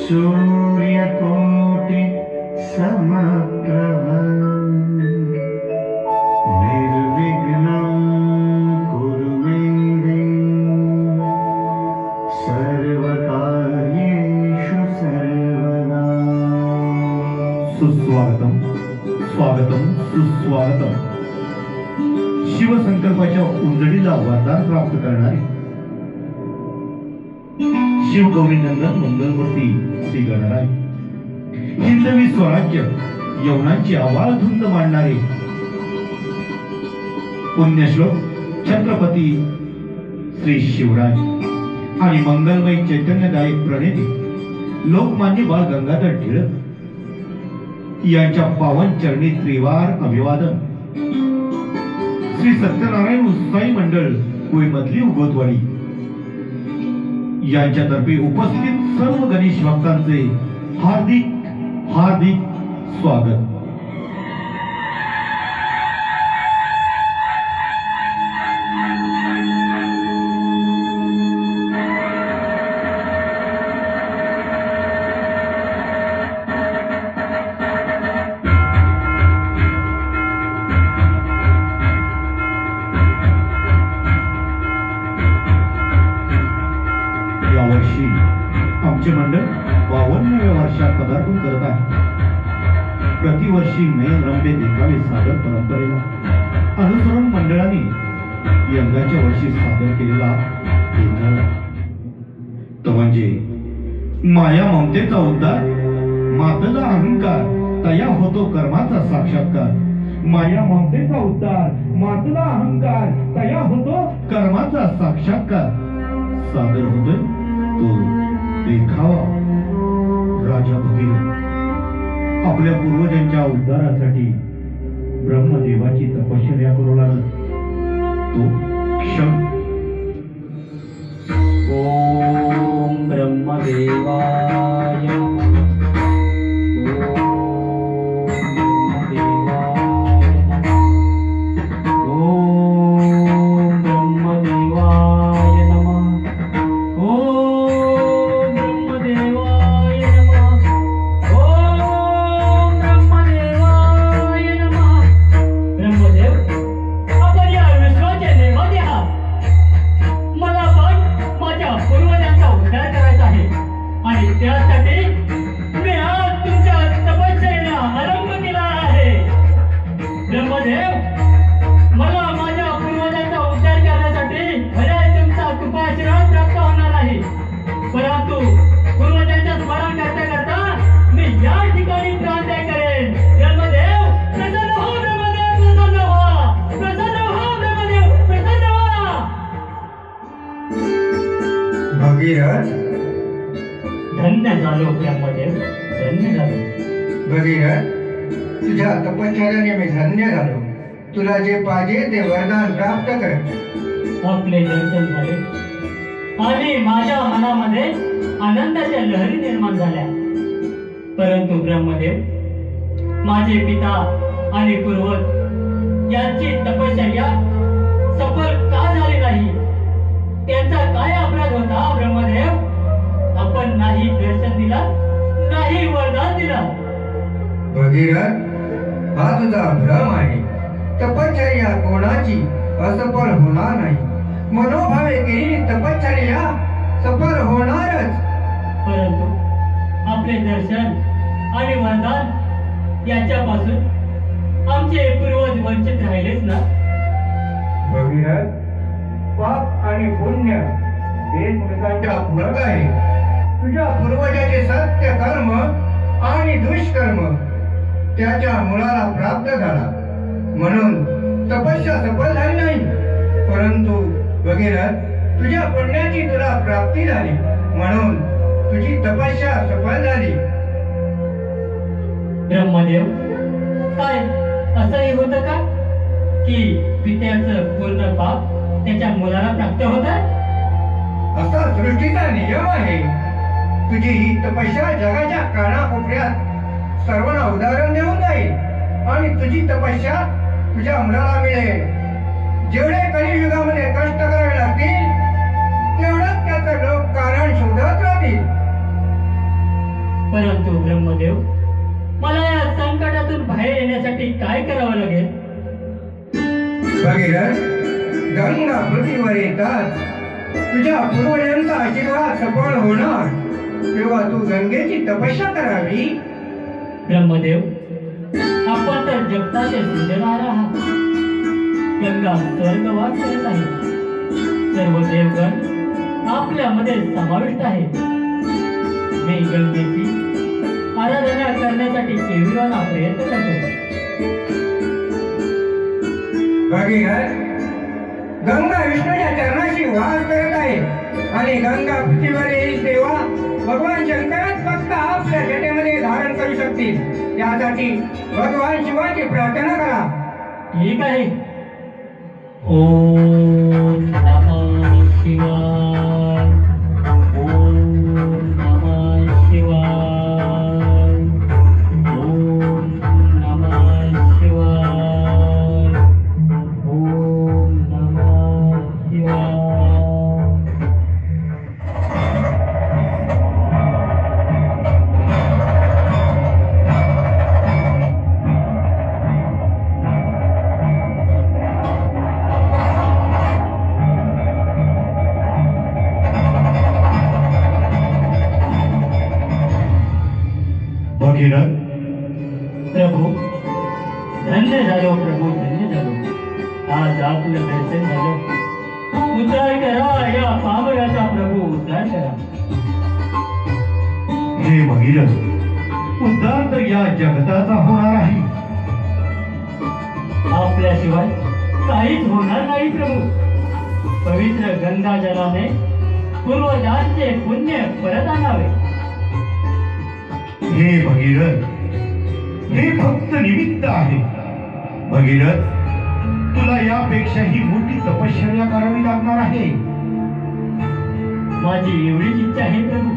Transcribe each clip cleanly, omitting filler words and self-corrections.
सूर्यकोटि समप्रभ निर्विघ्नं कुरु मे देव सर्वकार्येषु सर्वदा। सुस्वागतम स्वागतम सुस्वागतम। शिवसंकल्पाच्या उंजडीला वरदान प्राप्त करणारे शिवगौरीनंदन मंगलमूर्ती श्री गणराय, हिंदवी स्वराज्य यवनांची आवाळधुंद मांडणारे पुण्यश्लोक छत्रपती श्री शिवराज आणि मंगलमय चैतन्यदायक प्रणेते लोकमान्य बाळ गंगाधर टिळक यांच्या पावन चरणी त्रिवार अभिवादन। श्री सत्यनारायण उत्साही मंडळ कुळमधली उगवतवाडी यांच्यातर्फे उपस्थित सर्व गणेश भक्तांचे हार्दिक हार्दिक स्वागत। यावर्षी आमचे मंडळ 52व्या वर्षात पदार्पण करत आहे। प्रतिवर्षी नयनरम्य देखावे सादर परंपरेला अनुसरून मंडळाने यंदाच्या वर्षी सादर केलेला देखावा तो म्हणजे माया ममतेचा उद्धार, मातेचा अहंकार तया होतो कर्माचा साक्षात्कार। माया ममतेचा उद्धार, मातेचा अहंकार तया होतो कर्माचा साक्षात्कार। सादर होतोय तो देखावा राजा भगीरथ आपल्या पूर्वजांच्या उद्धारासाठी ब्रह्मदेवाची तपश्चर्या करू लागला। तो क्षण ओम ब्रह्मदेवाय धन्य झालो ब्रह्मदेव, धन्य झालो। भगीरथ, तुझ्या तपश्चर्याने मी धन्य झालो। तुला जे पाहिजे ते वरदान प्राप्त कर। आपले दर्शन झाले आणि माझ्या मनामध्ये आनंदाच्या लहरी निर्माण झाल्या। परंतु ब्रह्मदेव, माझे पिता आणि पूर्वज यांची तपश्चर्या सफल का झाली नाही? त्यांचा काय अपराध होता ब्रह्मदेव? आपण नाही दर्शन दिला, नाही वरदान दिला। भगीरथ, हा तुझा भ्रम आहे। तपश्चर्या कोणाची असफल होणार नाही। मनोभावे केलेली तपश्चर्या सफल होणारच। परंतु आपले दर्शन आणि वरदान याच्यापासून आमचे पूर्वज वंचित राहिलेच ना। भगीरथ, पाप आणि पुण्य हे एकमेकांच्या पूरक आहे। तुझ्या पूर्वजाचे सत्य कर्म आणि दुष्कर्म त्याच्या मुळाला प्राप्त झाला, म्हणून तपस्या सफल झाली नाही। परंतु भगीरथ, तुझ्या पुण्याची तुला प्राप्ती झाली, म्हणून तुझी तपस्या सफल झाली। ब्रह्मदेव, काय असंही होतं का की पित्याचं पूर्ण पाप त्याच्या मुलाला प्राप्त होतात? असा सृष्टीचा नियम आहे। तुझी ही तपस्या जगाच्या कानाकोपऱ्यात सर्वांना उदाहरण देऊन जाईल आणि तुझी तपस्या तुझ्या मुलाला मिळेल। जेवढे कलियुगामध्ये कष्ट करावे लागतील तेवढंच त्याचं लोक कारण शोधत राहतील। ब्रह्मदेव, मला या संकटातून बाहेर येण्यासाठी काय करावं लागेल? भगीरथ, गंगा पृथ्वीवर येतात तुझ्या पूर्वजांचा आशीर्वाद सफळ होणार, तेव्हा तू गंगेची तपस्या करावी. ब्रह्मदेव, आपण तर जगताचे सृजनहार आहात. गंगा स्वर्गवास करत आहे. सर्व देवगण आपल्यामध्ये समाविष्ट आहेत. मी गंगेची आराधना करण्यासाठी केविलाना प्रयत्न करतो. भगीरथ, गंगा विष्णूच्या चरणाशी वास करत आहे आणि गंगा पृथ्वीवर येईल तेव्हा भगवान शंकरच फक्त आपल्या जटेमध्ये धारण करू शकतील. त्यासाठी भगवान शिवाची प्रार्थना करा. ठीक आहे. ओम नमः शिवाय. ओम नमः शिवाय. ओम नमः शिवाय. ओम नमः शिवाय. भगीरथ, प्रभू, धन्य झालो. प्रभू, धन्य झालो. आज आपलं दर्शन झालं. उद्धार करा या पामराचा. प्रभू, उद्धार करा. हे भगीरथ, उद्धार तर या जगताचा होणार आहे. आपल्याशिवाय काहीच होणार नाही. प्रभू, पवित्र गंगा जलाने पूर्वजांचे पुण्य परत आणावे. हे भगीरथ, हे फक्त निमित्त आहे. भगीरथ, तुला यापेक्षाही मोठी तपश्चर्या करावी लागणार आहे. माझी एवढीच इच्छा आहे. प्रभू,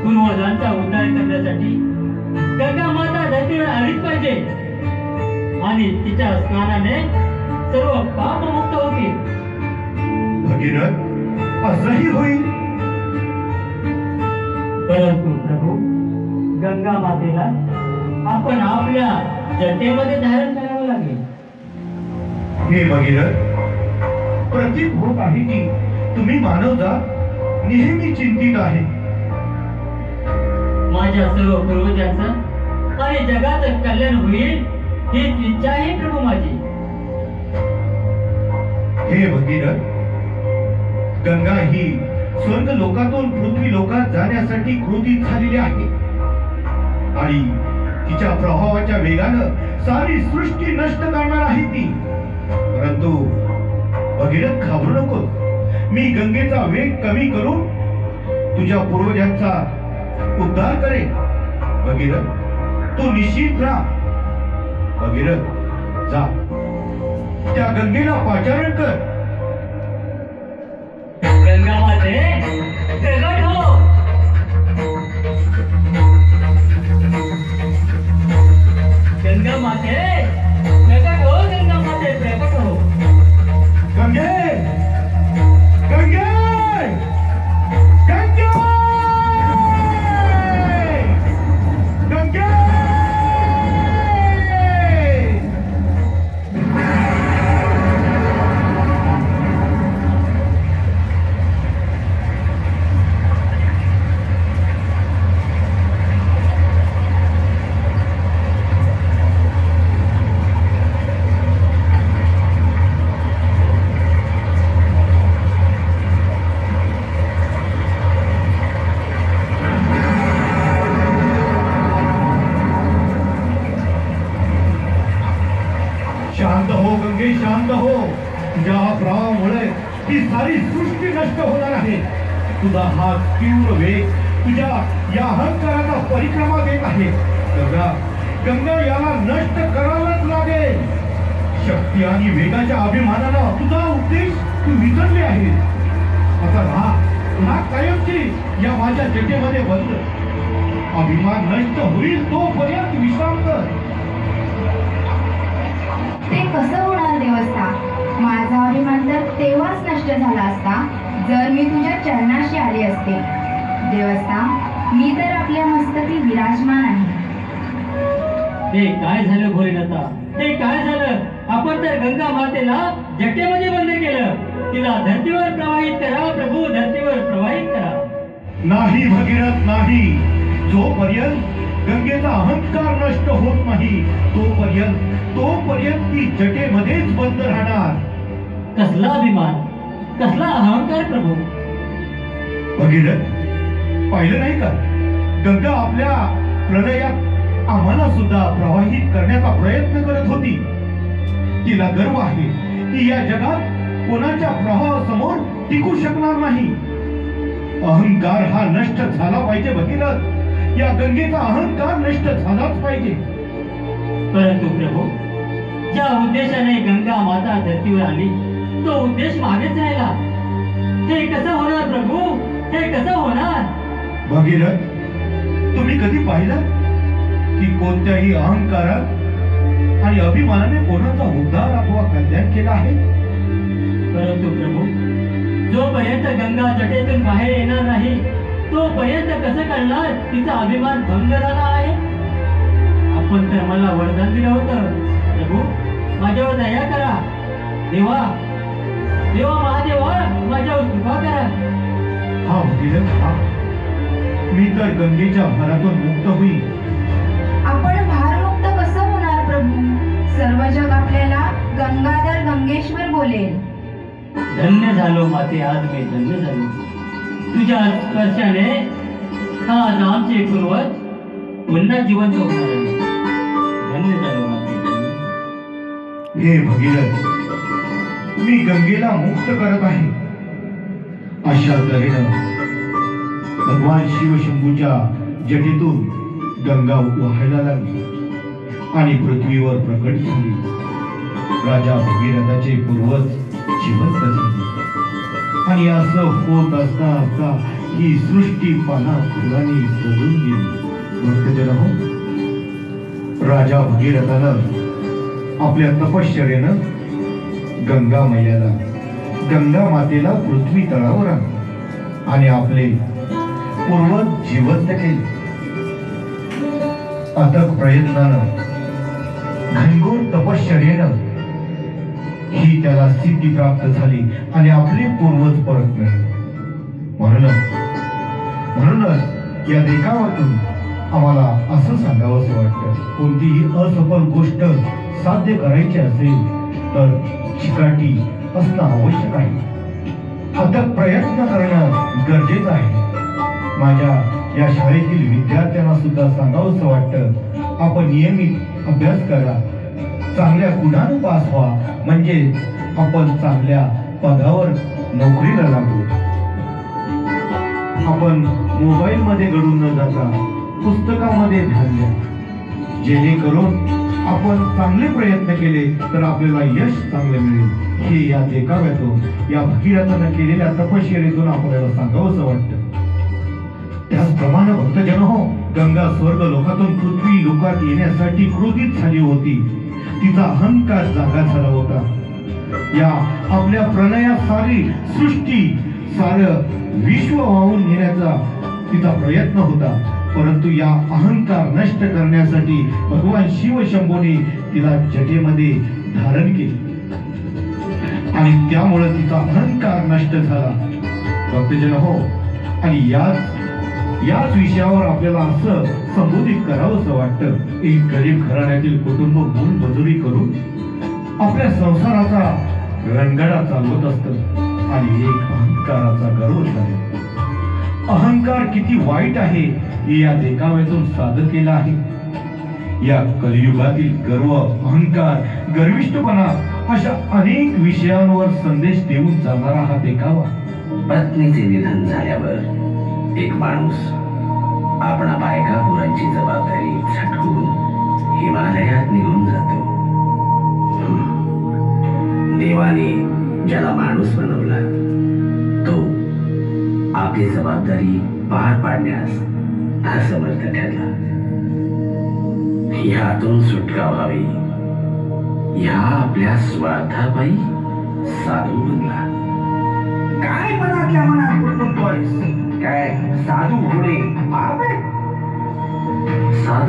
पूर्वजांचा उद्धार करण्यासाठी गंगा माता धरतीवर आलीच पाहिजे आणि तिच्या स्नानाने सर्व पाप मुक्त होतील. भगीरथ, असंही होईल. परंतु प्रभू, गंगा मातेला आपण आपल्या जटेमध्ये धारण करावं लागेल. हे भगीरथ, प्रतीत होत आहे की तुम्ही मानवजात नेहमी चिंतित आहे. माझ्या सर्व पूर्वजांचं आणि जगाचं कल्याण होईल हीच इच्छा आहे. प्रभू, माझी. हे भगीरथ, गंगा ही स्वर्ग लोकातून पृथ्वी लोकात जाण्यासाठी क्रोधित झालेली आहे आणि तिच्या प्रभावाच्या वेगानं सारी सृष्टी नष्ट करणार आहे ती. परंतु भगीरथ, घाबरू नको. मी गंगेचा वेग कमी करून तुझ्या पूर्वजांचा उद्धार करेन. भगीरथ, तू निश्चित राहा. भगीरथ, जा त्या गंगेला पाचारण कर. गंगा माते, प्रगट हो. गंगा माते, प्रगट हो. गंगा माते, प्रगट हो. गंगे, गंगे, गंगे, गंगे. शांत हो गंगे, शांत हो. तुझ्या प्रभावामुळे ही सारी सृष्टी नष्ट होणार आहे. तुझा हा तीव्र वेग तुझ्या या अहंकाराचा परिक्रमा देत आहे. गंगा, गंगा, याला नष्ट करायलाच लागेल. शक्ती आणि वेगाच्या अभिमानानं तुझा उद्देश तू विसरले आहे. आता राहा कायमची या माझ्या जटेमध्ये बंद. अभिमान नष्ट होईल तोपर्यंत विश्राम कर. ते कसं होणार देवस्था? माझा अभिमान तर तेव्हाच नष्ट झाला असता जर मी तुझ्या चरणाशी आली असते. देवस्था, मी तर आपल्या मस्तकी विराजमान आहे. हे काय झालं भोलेनाथा, हे काय झालं? आपण तर गंगा मातेला जटेमध्ये बंद केलं. तिला धरतीवर प्रवाहित करा प्रभू, धरतीवर प्रवाहित करा. नाही भगीरथ नाही. जोपर्यंत गंगेचा अहंकार नष्ट होत नाही तोपर्यंत ती जटेमध्येच बंद राहणार. कसला अभिमान, कसला अहंकार प्रभू. भगीरथ, पाहिलं नाही का, गंगा आपल्या प्रलयात आम्हाला सुद्धा प्रवाहित करण्याचा प्रयत्न करत होती. तिला गर्व आहे की या जगात कोणाच्या प्रवाहासमोर टिकू शकणार नाही. अहंकार हा नष्ट झाला पाहिजे भगीरथ. या गंगेचा अहंकार नष्ट झालाच पाहिजे. परंतु प्रभू, ज्या उद्देशाने गंगा माता धरतीवर आली तो उद्देश मागेच राहिला. हे कसं होणार प्रभू, हे कसं होणार? भगीरथ, तुम्ही कधी पाहिलं की कोणत्याही अहंकारात आणि अभिमानाने कोणाचा उद्धार अथवा कल्याण केला आहे? परंतु प्रभू, जोपर्यंत गंगा जटेतून बाहेर येणार नाही तोपर्यंत कसं कळणार तिचा अभिमान भंग झाला आहे? आपण तर मला वरदान दिलं होतं, प्रभू माझ्यावर दया करा. देवा देवा महादेवा, माझ्यावर कृपा करा. हा भगीरथ, हा. मी तर गंगेच्या भारातून मुक्त होईल. आपण भारमुक्त कसं होणार प्रभू? सर्व जग आपल्याला गंगाधर गंगेश्वर बोलेल. धन्य झालो माते, आज मी धन्य झालो. तुझ्या स्पर्शाने आज आमचे पूर्वज पुन्हा जिवंत होणार आहे. धन्य झालो माते. हे भगीरथ, मी गंगेला मुक्त करत आहे. अशा तऱ्हेनं भगवान शिवशंभूच्या जटेतून गंगा वाहायला लागली आणि पृथ्वीवर प्रकट झाली. राजा भगीरथाचे पूर्वज जिवंत झाले. आणि असं होत असता ही सृष्टी पाना फुलांनी सजून गेली. भक्तजन, राजा भगीरथानं आपल्या तपश्चर्येनं गंगा मैयाला, गंगा मातेला पृथ्वी तळावर आणले आणि आपले पूर्वज जिवंत केले. अथक प्रयत्नानं, घनघोर तपश्चर्येनं ही त्याला सिद्धी प्राप्त झाली आणि आपले पूर्वज परत मिळाले. म्हणूनच या देखावातून आम्हाला असं सांगावंसं वाटतं, कोणतीही असफल गोष्ट साध्य करायची असेल तर चिकाटी असणं आवश्यक आहे. अथक प्रयत्न करणं गरजेचं आहे. माझ्या या शाळेतील विद्यार्थ्यांना सुद्धा सांगावंसं वाटतं, आपण नियमित अभ्यास करा, चांगल्या गुणांनी पास व्हा, म्हणजे आपण चांगल्या पदावर नोकरीला लागू. आपण मोबाईल मध्ये गढून न जाता पुस्तकामध्ये ध्यान द्या. जेणेकरून आपण चांगले प्रयत्न केले तर आपल्याला यश चांगले मिळेल. हे या देखाव्यातून, या भगीरथानं केलेल्या तपश्चर्येतून आपल्याला सांगावंसं वाटतं. त्याचप्रमाणे भक्तजन हो, गंगा स्वर्ग लोकातून पृथ्वी लोकात येण्यासाठी क्रोधित झाली होती. तिचा अहंकार जागा झाला होता. या आपल्या प्रणयात सारी सृष्टी, सारं विश्व वाहून नेण्याचा तिचा प्रयत्न होता. परंतु या अहंकार नष्ट करण्यासाठी भगवान शिव शंभूने तिला जटेमध्ये धारण केले आणि त्यामुळे तिचा अहंकार नष्ट झाला. भक्तजन हो, आणि याच विषयावर आपल्याला असं संबोधित करावंसं वाटतं. एक गरीब घराण्यातील कुटुंब मूलमजुरी करून आपल्या संसाराचा रणगाडा चालवत असतं आणि एक अहंकाराचा गर्व झाला. अहंकार किती वाईट आहे हे या देखाव्यातून सादर केलं आहे. या कलियुगातील गर्व, अहंकार, गर्विष्ठपणा अशा अनेक विषयांवर संदेश देऊन जाणारा हा देखावा. पत्नीचे निधन झाल्यावर एक माणूस आपणा बायका पोरांची जबाबदारी झटकून हिमालयात निघून जातो. देवाने ज्याला माणूस बनवला तो आपली जबाबदारी पार पाडण्यास असमर्थ ठरला. यातून सुटका व्हावी या आपल्या स्वार्थापायी साधू बनला. काय मनातल्या मनात बोलतोयस? काय साधू होणे पाप आहे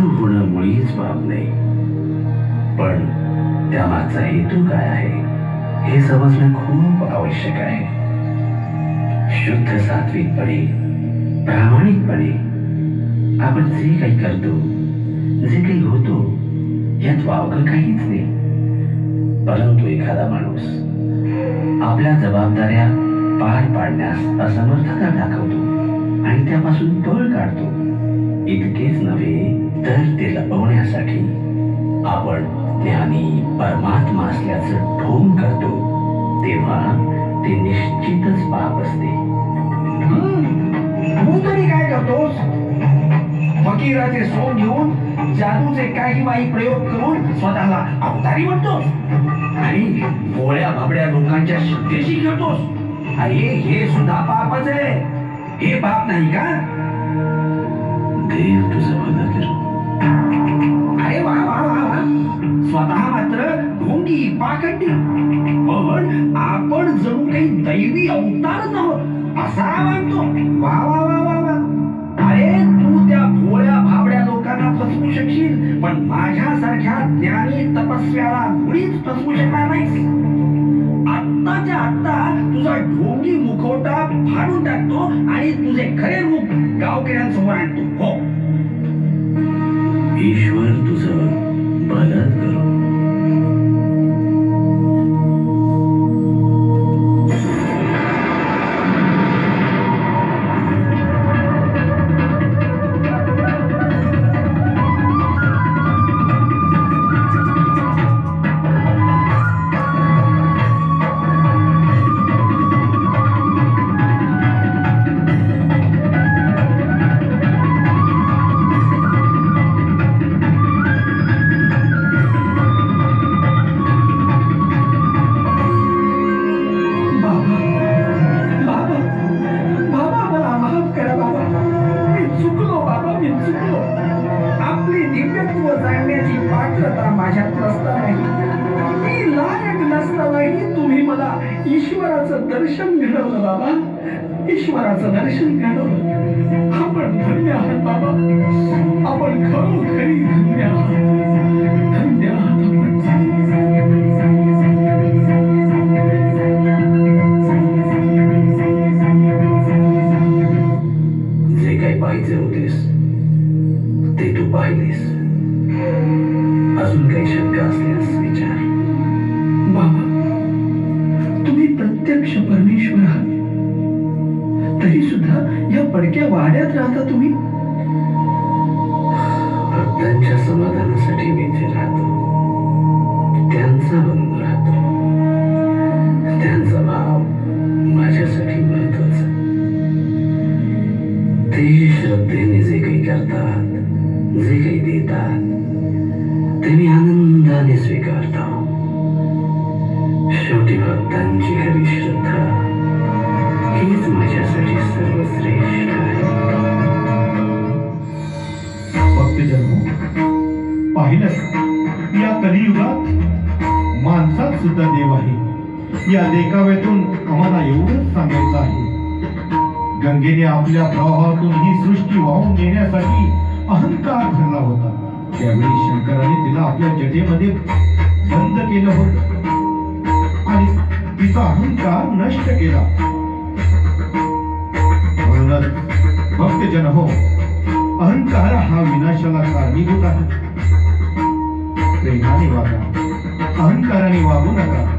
साधू होणं मुळीच पाप नाही, पण त्यामागचा हेतू काय आहे हे समजणं खूप आवश्यक आहे. शुद्ध सात्विकपणे, प्रामाणिकपणे आपण जे काही करतो, जे काही होतो, यात वावगं काहीच नाही. परंतु एखादा माणूस आपल्या जबाबदाऱ्या पार पाडण्यास असमर्थता दाखवतो आणि त्यापासून पळ काढतो. इतकेच नव्हे तर ते लपवण्यासाठी आपण ज्ञानी परमात्मा असल्याचं ढोंग करतो, तेव्हा ते निश्चितच पाप असते. तू तरी काय करतोस? फकीराचे सोंग घेऊन जादूचे काही बाई प्रयोग करून स्वतःला अवतारी म्हणतोस आणि भोळ्या भाबड्या लोकांच्या श्रद्धेशी खेळतोस. अरे हे सुद्धा पापच आहे. हे पाप नाही का? देव तुझं भलं करो. अरे वा वा वा वा, स्वतः मात्र ढोंगी पाखंडी, पण आपण जणू काही दैवी अवतारच आहोत असा मानतो. वा वा वा वा वा. अरे तू त्या भोळ्या भाबड्या लोकांना फसवू शकशील, पण माझ्यासारख्या ज्ञानी तपस्व्याला मुळीच फसवू शकणार नाहीस. आत्ताच्या आत्ता तुझा ढोंगी मुखवटा फाडून टाकतो आणि तुझे खरे रूप गावकऱ्यांसमोर आणतो. हो, ईश्वर तुझं भलं करो. आपली दिव्यत्व जाणण्याची पात्रता माझ्यात नसतानाही, मी लायक नसतानाही तुम्ही मला ईश्वराचं दर्शन घडवलं बाबा. ईश्वराचं दर्शन घडवलं. आपण धन्य आहात बाबा. आपण खरोखरी धन्य आहात. धन्य आहात जे काही पाहिजे होतेस ते तू पाहिलीस. अजून काही शंका असल्यास विचार. बाबा, तुम्ही प्रत्यक्ष परमेश्वर आहात, तरी सुद्धा या पडक्या वाड्यात राहता तुम्ही. भक्तांच्या समाधानासाठी मी इथे राहतो. त्यांचा बनून राहतो. त्यांचा भाव माझ्यासाठी महत्वाचा. ते श्रद्धेने जे काही करतात, जे काही देतात, ते मी आनंदाने स्वीकारतो. शेवटी भक्तांची खरी श्रद्धा हीच माझ्यासाठी सर्वश्रेष्ठ आहे. भक्तजन, पाहिलं या कलियुगात माणसात सुद्धा देव आहे. या देखाव्यातून आम्हाला एवढंच सांगायचं आहे. गंगेने आपल्या प्रवाहातून ही सृष्टी वाहून नेण्यासाठी अहंकार धरला होता. त्यावेळी शंकराने तिला आपल्या जटेमध्ये बंद केलं होतं आणि तिचा अहंकार नष्ट केला. म्हणूनच भक्तजन हो, अहंकार हा विनाशाला कारणीभूत आहे. प्रेमाने वागा, अहंकाराने वागू नका.